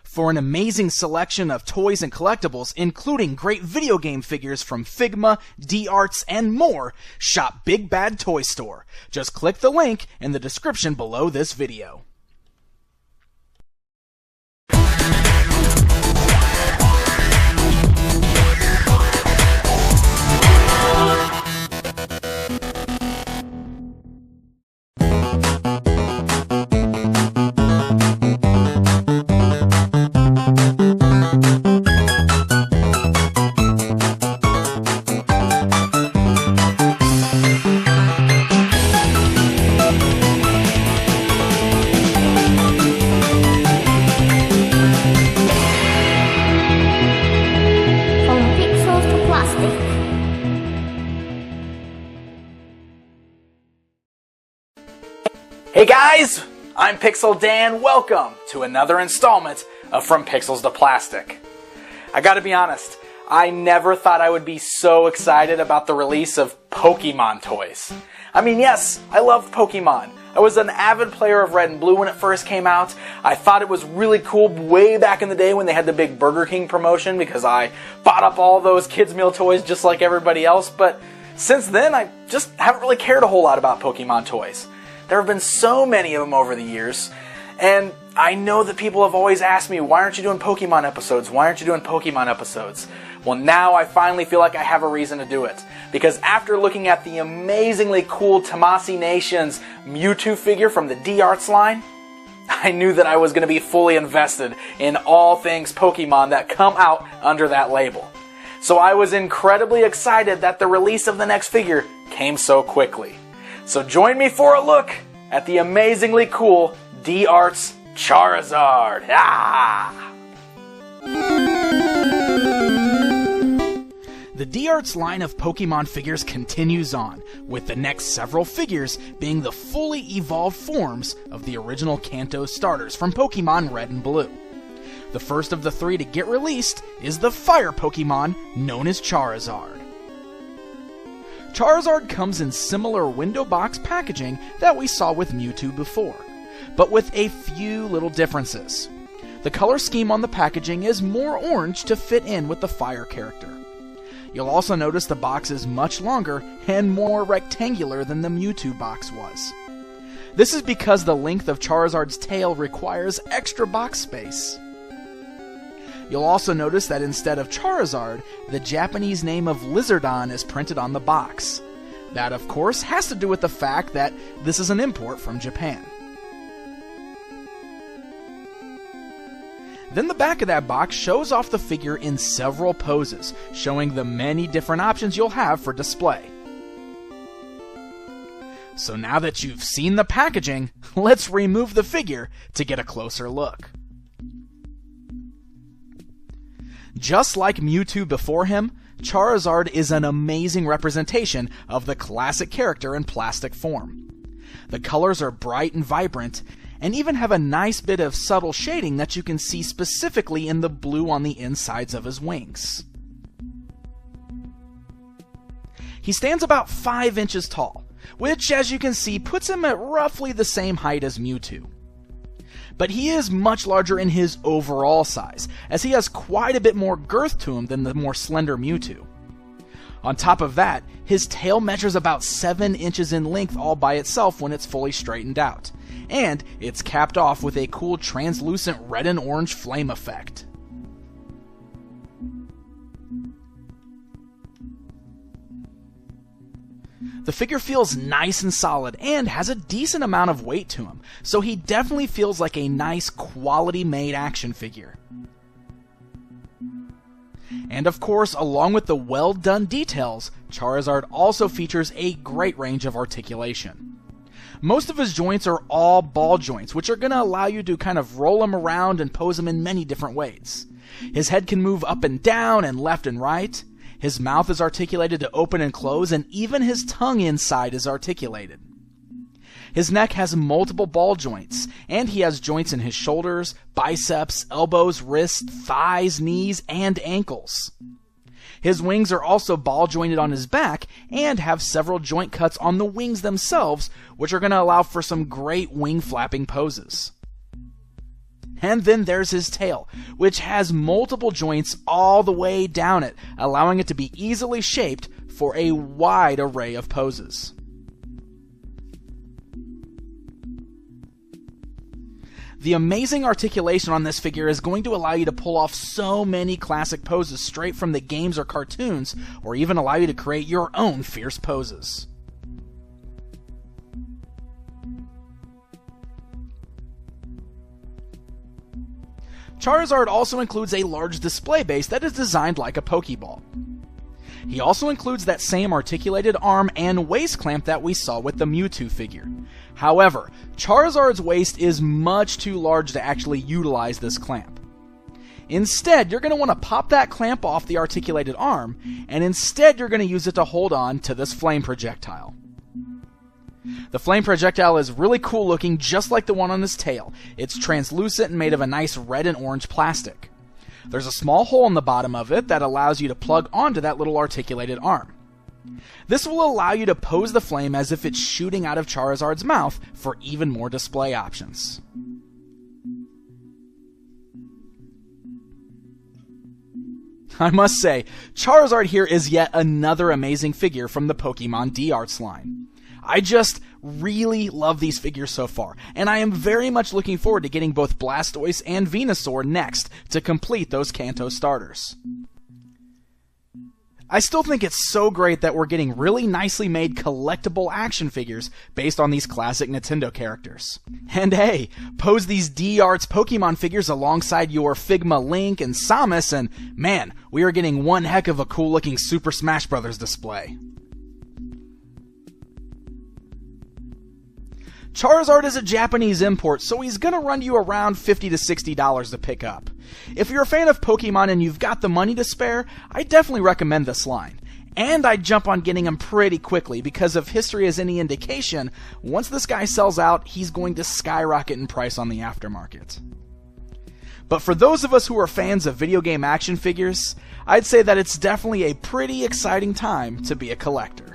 For an amazing selection of toys and collectibles, including great video game figures from Figma, D-Arts, and more, shop Big Bad Toy Store. Just click the link in the description below this video. Hey guys, I'm Pixel Dan. Welcome to another installment of From Pixels to Plastic. I gotta be honest, I never thought I would be so excited about the release of Pokemon toys. I mean, yes, I love Pokemon. I was an avid player of Red and Blue when it first came out. I thought it was really cool way back in the day when they had the big Burger King promotion because I bought up all those kids' meal toys just like everybody else, but since then I just haven't really cared a whole lot about Pokemon toys. There have been so many of them over the years, and I know that people have always asked me, why aren't you doing Pokemon episodes? Why aren't you doing Pokemon episodes? Well, now I finally feel like I have a reason to do it. Because after looking at the amazingly cool Tamashii Nations Mewtwo figure from the D-Arts line, I knew that I was going to be fully invested in all things Pokemon that come out under that label. So I was incredibly excited that the release of the next figure came so quickly. So join me for a look at the amazingly cool D-Arts Charizard. Ah! The D-Arts line of Pokemon figures continues on, with the next several figures being the fully evolved forms of the original Kanto starters from Pokemon Red and Blue. The first of the three to get released is the Fire Pokemon known as Charizard. Charizard comes in similar window box packaging that we saw with Mewtwo before, but with a few little differences. The color scheme on the packaging is more orange to fit in with the Fire character. You'll also notice the box is much longer and more rectangular than the Mewtwo box was. This is because the length of Charizard's tail requires extra box space. You'll also notice that instead of Charizard, the Japanese name of Lizardon is printed on the box. That, of course, has to do with the fact that this is an import from Japan. Then the back of that box shows off the figure in several poses, showing the many different options you'll have for display. So now that you've seen the packaging, let's remove the figure to get a closer look. Just like Mewtwo before him, Charizard is an amazing representation of the classic character in plastic form. The colors are bright and vibrant, and even have a nice bit of subtle shading that you can see specifically in the blue on the insides of his wings. He stands about 5 inches tall, which, as you can see, puts him at roughly the same height as Mewtwo. But he is much larger in his overall size, as he has quite a bit more girth to him than the more slender Mewtwo. On top of that, his tail measures about 7 inches in length all by itself when it's fully straightened out, and it's capped off with a cool translucent red and orange flame effect. The figure feels nice and solid and has a decent amount of weight to him, so he definitely feels like a nice quality-made action figure. And of course, along with the well-done details, Charizard also features a great range of articulation. Most of his joints are all ball joints, which are going to allow you to kind of roll him around and pose him in many different ways. His head can move up and down and left and right. His mouth is articulated to open and close, and even his tongue inside is articulated. His neck has multiple ball joints, and he has joints in his shoulders, biceps, elbows, wrists, thighs, knees, and ankles. His wings are also ball jointed on his back and have several joint cuts on the wings themselves, which are going to allow for some great wing flapping poses. And then there's his tail, which has multiple joints all the way down it, allowing it to be easily shaped for a wide array of poses. The amazing articulation on this figure is going to allow you to pull off so many classic poses straight from the games or cartoons, or even allow you to create your own fierce poses. Charizard also includes a large display base that is designed like a Pokeball. He also includes that same articulated arm and waist clamp that we saw with the Mewtwo figure. However, Charizard's waist is much too large to actually utilize this clamp. Instead, you're going to want to pop that clamp off the articulated arm, and instead you're going to use it to hold on to this flame projectile. The flame projectile is really cool looking, just like the one on his tail. It's translucent and made of a nice red and orange plastic. There's a small hole in the bottom of it that allows you to plug onto that little articulated arm. This will allow you to pose the flame as if it's shooting out of Charizard's mouth for even more display options. I must say, Charizard here is yet another amazing figure from the Pokemon D-Arts line. I just really love these figures so far, and I am very much looking forward to getting both Blastoise and Venusaur next to complete those Kanto starters. I still think it's so great that we're getting really nicely made collectible action figures based on these classic Nintendo characters. And hey, pose these D-Arts Pokemon figures alongside your Figma Link and Samus, and man, we are getting one heck of a cool looking Super Smash Bros. Display. Charizard is a Japanese import, so he's gonna run you around $50 to $60 to pick up. If you're a fan of Pokemon and you've got the money to spare, I definitely recommend this line. And I'd jump on getting him pretty quickly, because if history is any indication, once this guy sells out, he's going to skyrocket in price on the aftermarket. But for those of us who are fans of video game action figures, I'd say that it's definitely a pretty exciting time to be a collector.